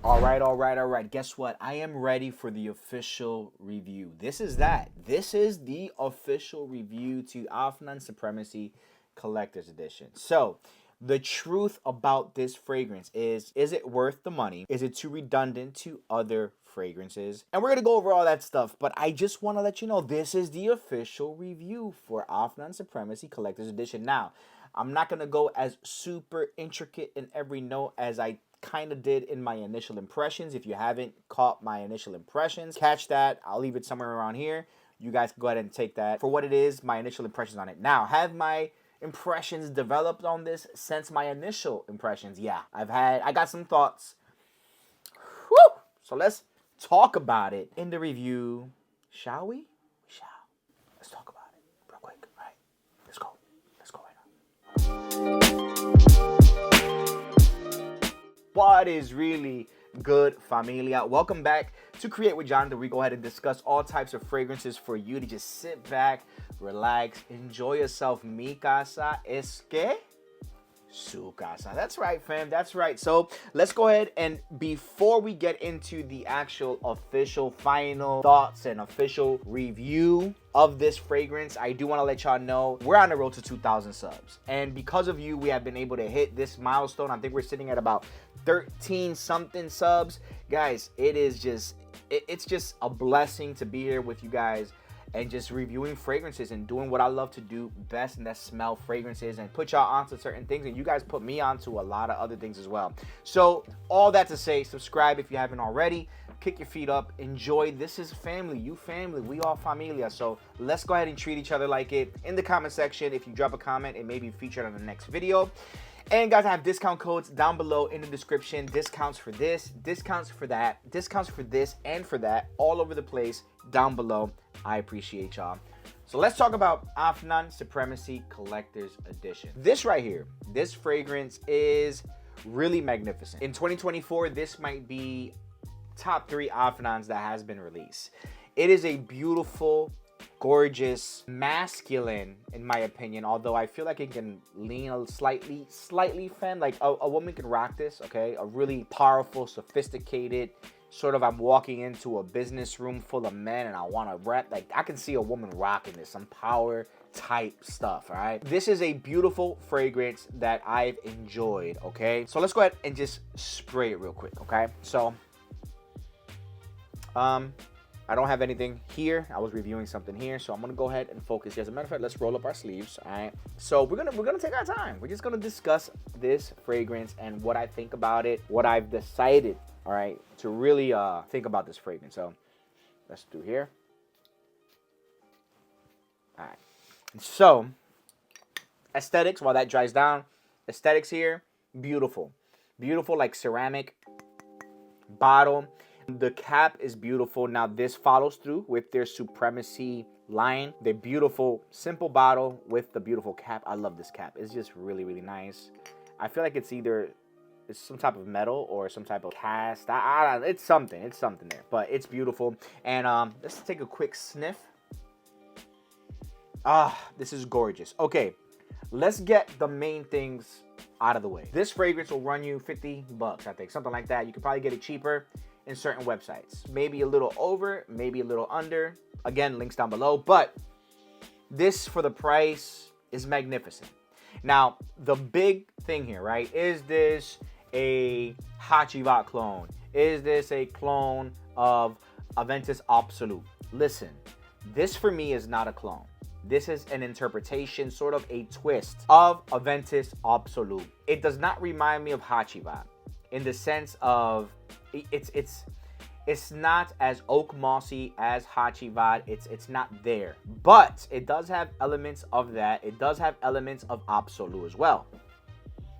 All right. Guess what? I am ready for the official review. This is that. This is the official review to Afnan Supremacy Collector's Edition. So, the truth about this fragrance is it worth the money? Is it too redundant to other fragrances? And we're going to go over all that stuff, but I just want to let you know this is the official review for Afnan Supremacy Collector's Edition. Now, I'm not going to go as super intricate in every note as I kind of did in my initial impressions. If you haven't caught my initial impressions, catch that. I'll leave it somewhere around here. You guys can go ahead and take that for what it is, my initial impressions on it. Now, have my impressions developed on this since my initial impressions? Yeah, I got some thoughts. Woo! So let's talk about it in the review, shall we? Let's talk about it real quick. All right, let's go right now. What is really good, Familia? Welcome back to Create with Jonathan. We go ahead and discuss all types of fragrances for you to just sit back, relax, enjoy yourself. Mi casa es que su casa. That's right, fam. That's right. So let's go ahead and before we get into the actual official final thoughts and official review of this fragrance, I do want to let y'all know we're on the road to 2,000 subs. And because of you, we have been able to hit this milestone. I think we're sitting at about 13 something subs. Guys, it's just a blessing to be here with you guys and just reviewing fragrances and doing what I love to do best, and that's smell fragrances and put y'all onto certain things, and you guys put me onto a lot of other things as well. So all that to say, subscribe if you haven't already, kick your feet up, enjoy. This is family, you family, we all familia. So let's go ahead and treat each other like it. In the comment section, if you drop a comment, it may be featured on the next video. And guys, I have discount codes down below in the description. Discounts for this, discounts for that, discounts for this and for that, all over the place down below. I appreciate y'all. So let's talk about Afnan Supremacy Collector's Edition. This right here, this fragrance is really magnificent. In 2024, this might be top 3 Afnans that has been released. It is a beautiful, gorgeous, masculine, in my opinion, although I feel like it can lean a slightly femme. Like a woman can rock this, okay? A really powerful, sophisticated, sort of I'm walking into a business room full of men and I want to rap. Like I can see a woman rocking this, some power type stuff, all right? This is a beautiful fragrance that I've enjoyed, okay? So let's go ahead and just spray it real quick, okay? So, I don't have anything here. I was reviewing something here, so I'm gonna go ahead and focus here. As a matter of fact, let's roll up our sleeves. All right. So we're gonna take our time. We're just gonna discuss this fragrance and what I think about it, what I've decided, all right, to really think about this fragrance. So let's do here. All right. So aesthetics, while that dries down, aesthetics here, beautiful, beautiful, like ceramic bottle. The cap is beautiful. Now this follows through with their Supremacy line. The beautiful, simple bottle with the beautiful cap. I love this cap. It's just really, really nice. I feel like it's some type of metal or some type of cast. It's something there, but it's beautiful. And let's take a quick sniff. This is gorgeous. Okay, let's get the main things out of the way. This fragrance will run you $50, I think, something like that. You could probably get it cheaper in certain websites, maybe a little over, maybe a little under. Again, links down below, but this for the price is magnificent. Now, the big thing here, right? Is this a Hachivat clone? Is this a clone of Aventus Absolute? Listen, this for me is not a clone. This is an interpretation, sort of a twist of Aventus Absolute. It does not remind me of Hachivat in the sense of it's not as oak mossy as Hachivat. It's not there, but it does have elements of that. It does have elements of Absolute as well.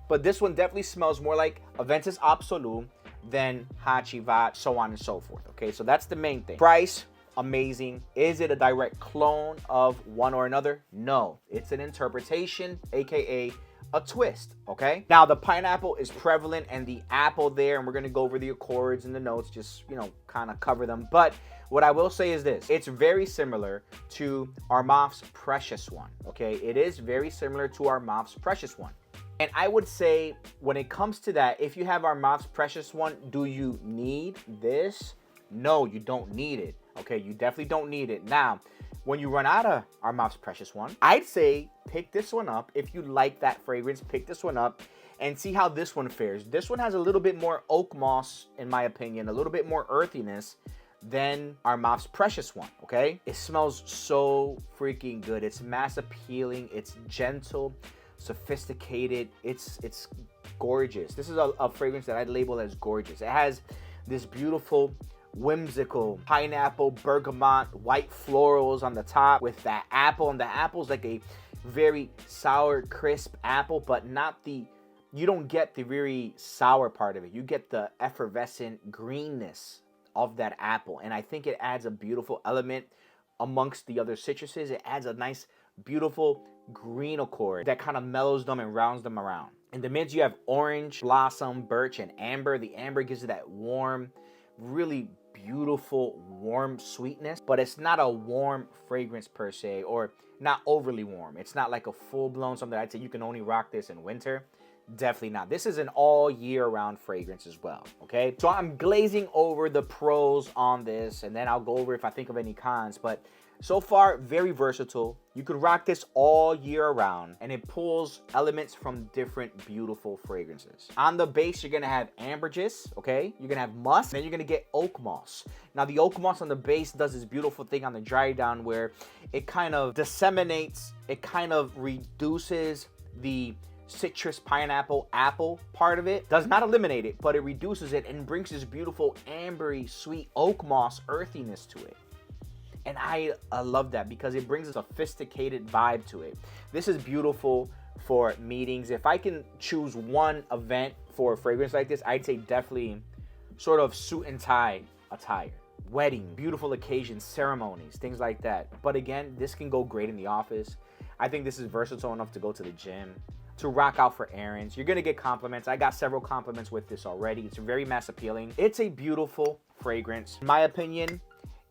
But this one definitely smells more like Aventus Absolute than Hachivat, so on and so forth. Okay, so that's the main thing. Price, amazing. Is it a direct clone of one or another? No, it's an interpretation, aka a twist, okay? Now, the pineapple is prevalent and the apple there, and we're gonna go over the accords and the notes, just, you know, kind of cover them. But what I will say is this, it's very similar to Armaf's Precious one, okay? It is very similar to Armaf's Precious one. And I would say when it comes to that, if you have our Mouth's Precious one, do you need this? No, you don't need it. Okay, you definitely don't need it. Now, when you run out of our Mouth's Precious one, I'd say pick this one up. If you like that fragrance, pick this one up and see how this one fares. This one has a little bit more oak moss, in my opinion, a little bit more earthiness than our Mouth's Precious one, okay? It smells so freaking good. It's mass appealing, it's gentle, sophisticated, it's gorgeous. This is a fragrance that I'd label as gorgeous. It has this beautiful, whimsical pineapple, bergamot, white florals on the top with that apple, and the apple's like a very sour, crisp apple, but not the, you don't get the very sour part of it. You get the effervescent greenness of that apple, and I think it adds a beautiful element amongst the other citruses. It adds a nice, beautiful green accord that kind of mellows them and rounds them around. In the mids, you have orange, blossom, birch, and amber. The amber gives it that warm, really beautiful, warm sweetness, but it's not a warm fragrance per se, or not overly warm. It's not like a full-blown something I'd say you can only rock this in winter. Definitely not. This is an all year round fragrance as well, okay? So I'm glazing over the pros on this, and then I'll go over if I think of any cons, but so far, very versatile. You could rock this all year around, and it pulls elements from different beautiful fragrances. On the base, you're gonna have ambergris, okay? You're gonna have musk, then you're gonna get oak moss. Now, the oak moss on the base does this beautiful thing on the dry down where it kind of disseminates, it kind of reduces the citrus, pineapple, apple part of it. Does not eliminate it, but it reduces it and brings this beautiful ambery, sweet oak moss earthiness to it. And I love that because it brings a sophisticated vibe to it. This is beautiful for meetings. If I can choose one event for a fragrance like this, I'd say definitely sort of suit and tie attire. Wedding, beautiful occasions, ceremonies, things like that. But again, this can go great in the office. I think this is versatile enough to go to the gym, to rock out for errands. You're gonna get compliments. I got several compliments with this already. It's very mass appealing. It's a beautiful fragrance. In my opinion,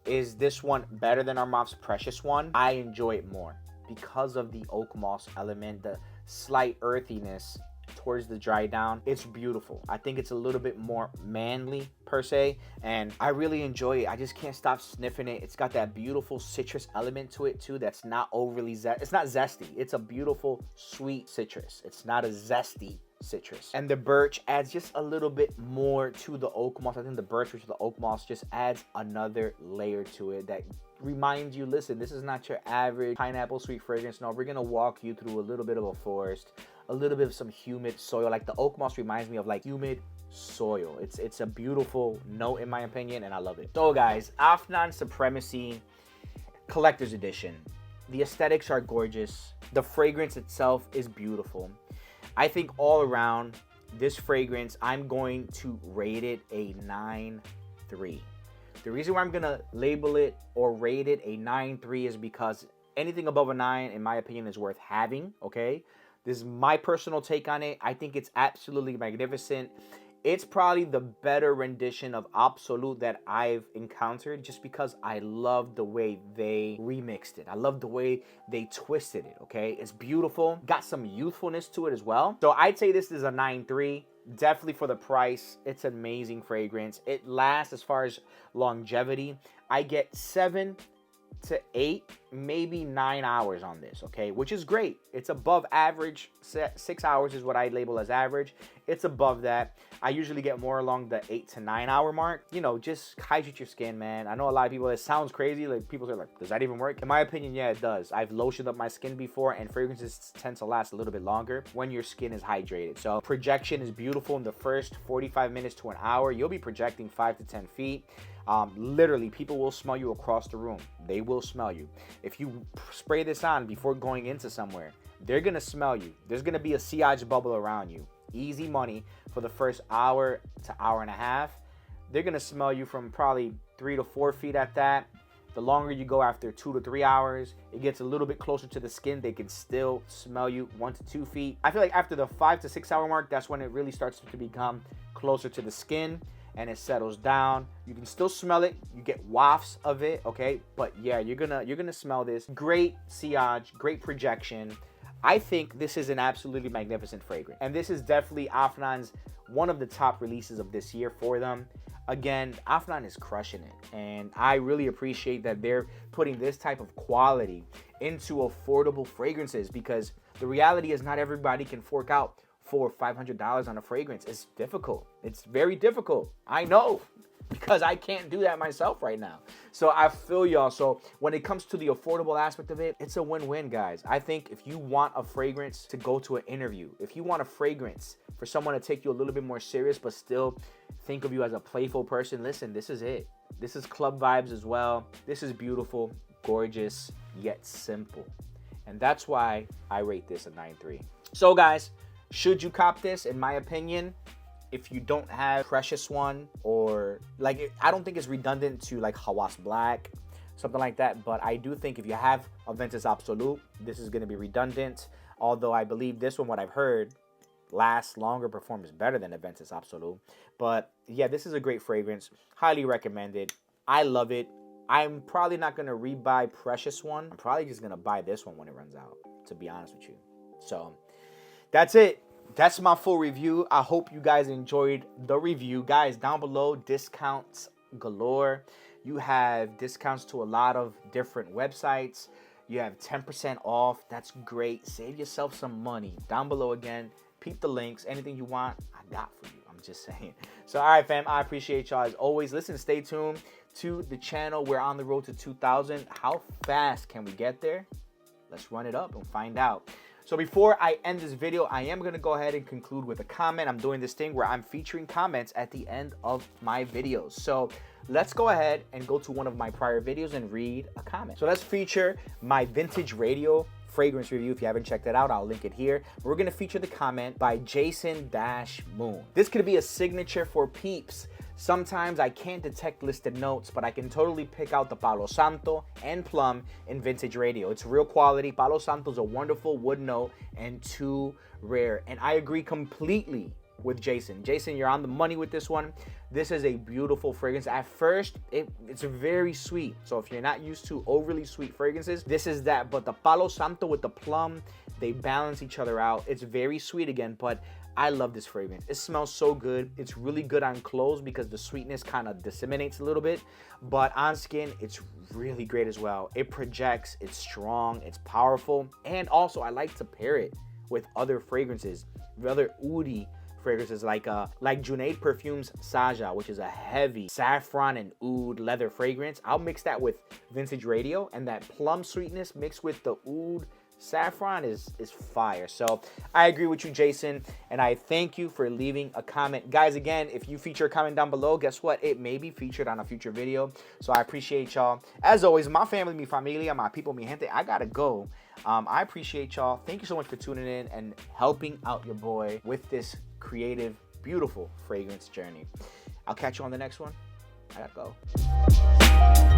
is this one better than our Mouth's Precious one? I enjoy it more because of the oak moss element, the slight earthiness towards the dry down. It's beautiful. I think it's a little bit more manly per se, and I really enjoy it. I just can't stop sniffing it. It's got that beautiful citrus element to it too that's not overly it's not zesty. It's a beautiful sweet citrus. It's not a zesty citrus. And the birch adds just a little bit more to the oak moss. I think the birch with the oak moss just adds another layer to it that reminds you, listen, this is not your average pineapple sweet fragrance. No, we're gonna walk you through a little bit of a forest, a little bit of some humid soil. Like the oak moss reminds me of like humid soil. It's a beautiful note in my opinion, and I love it. So guys, Afnan Supremacy Collector's Edition. The aesthetics are gorgeous. The fragrance itself is beautiful. I think all around this fragrance, I'm going to rate it a 9.3. The reason why I'm gonna label it or rate it a 9.3 is because anything above a 9, in my opinion, is worth having, okay? This is my personal take on it. I think it's absolutely magnificent. It's probably the better rendition of Absolute that I've encountered just because I love the way they remixed it. I love the way they twisted it, okay? It's beautiful. Got some youthfulness to it as well. So I'd say this is a 9.3. Definitely for the price. It's an amazing fragrance. It lasts as far as longevity. I get 7 to 8, maybe 9 hours on this, okay, which is great. It's above average. 6 hours is what I label as average. It's above that. I usually get more along the 8 to 9 hour mark. You know, just hydrate your skin, man. I know a lot of people, it sounds crazy, like people are like, does that even work? In my opinion, yeah, it does. I've lotioned up my skin before, and fragrances tend to last a little bit longer when your skin is hydrated. So projection is beautiful. In the first 45 minutes to an hour, you'll be projecting 5 to 10 feet. Literally, people will smell you across the room. They will smell you. If you spray this on before going into somewhere, they're gonna smell you. There's gonna be a sillage bubble around you. Easy money for the first hour to hour and a half. They're gonna smell you from probably 3 to 4 feet at that. The longer you go after 2 to 3 hours, it gets a little bit closer to the skin. They can still smell you 1 to 2 feet. I feel like after the 5 to 6 hour mark, that's when it really starts to become closer to the skin and it settles down. You can still smell it. You get wafts of it, okay? But yeah, you're gonna smell this. Great sillage, great projection. I think this is an absolutely magnificent fragrance. And this is definitely Afnan's one of the top releases of this year for them. Again, Afnan is crushing it. And I really appreciate that they're putting this type of quality into affordable fragrances, because the reality is not everybody can fork out $400 or $500 on a fragrance. It's difficult. It's very difficult. I know, because I can't do that myself right now. So I feel y'all. So when it comes to the affordable aspect of it, it's a win-win, guys. I think if you want a fragrance to go to an interview, if you want a fragrance for someone to take you a little bit more serious but still think of you as a playful person, listen, this is it. This is club vibes as well. This is beautiful, gorgeous, yet simple. And that's why I rate this a 9.3. So guys, should you cop this? In my opinion, if you don't have Precious One, or like, I don't think it's redundant to like Hawas Black, something like that. But I do think if you have Aventus Absolute, this is going to be redundant. Although I believe this one, what I've heard, lasts longer, performs better than Aventus Absolute. But yeah, this is a great fragrance. Highly recommended. I love it. I'm probably not going to rebuy Precious One. I'm probably just going to buy this one when it runs out, to be honest with you. So that's it. That's my full review. I hope you guys enjoyed the review. Guys, down below, discounts galore. You have discounts to a lot of different websites. You have 10% off. That's great. Save yourself some money. Down below again, peep the links. Anything you want, I got for you. I'm just saying. So, all right, fam, I appreciate y'all as always. Listen, stay tuned to the channel. We're on the road to 2,000. How fast can we get there? Let's run it up and find out. So before I end this video, I am going to go ahead and conclude with a comment. I'm doing this thing where I'm featuring comments at the end of my videos. So let's go ahead and go to one of my prior videos and read a comment. So let's feature my vintage radio fragrance review. If you haven't checked it out, I'll link it here. We're going to feature the comment by Jason-Moon. This could be a signature for peeps. Sometimes I can't detect listed notes, but I can totally pick out the Palo Santo and plum in vintage radio. It's real quality. Palo Santo's a wonderful wood note and too rare. And I agree completely with Jason. Jason, you're on the money with this one. This is a beautiful fragrance. At first, it's very sweet. So if you're not used to overly sweet fragrances, this is that. But the Palo Santo with the plum, they balance each other out. It's very sweet again, but I love this fragrance. It smells so good. It's really good on clothes because the sweetness kind of disseminates a little bit. But on skin, it's really great as well. It projects, it's strong, it's powerful. And also, I like to pair it with other fragrances, other oudi fragrances like Junaid Perfumes Saja, which is a heavy saffron and oud leather fragrance. I'll mix that with vintage radio, and that plum sweetness mixed with the oud saffron is fire. So I agree with you, Jason, and I thank you for leaving a comment. Guys, again, if you feature a comment down below, guess what? It may be featured on a future video. So I appreciate y'all. As always, my family, mi familia, my people, mi gente, I gotta go. I appreciate y'all. Thank you so much for tuning in and helping out your boy with this creative, beautiful fragrance journey. I'll catch you on the next one. I gotta go.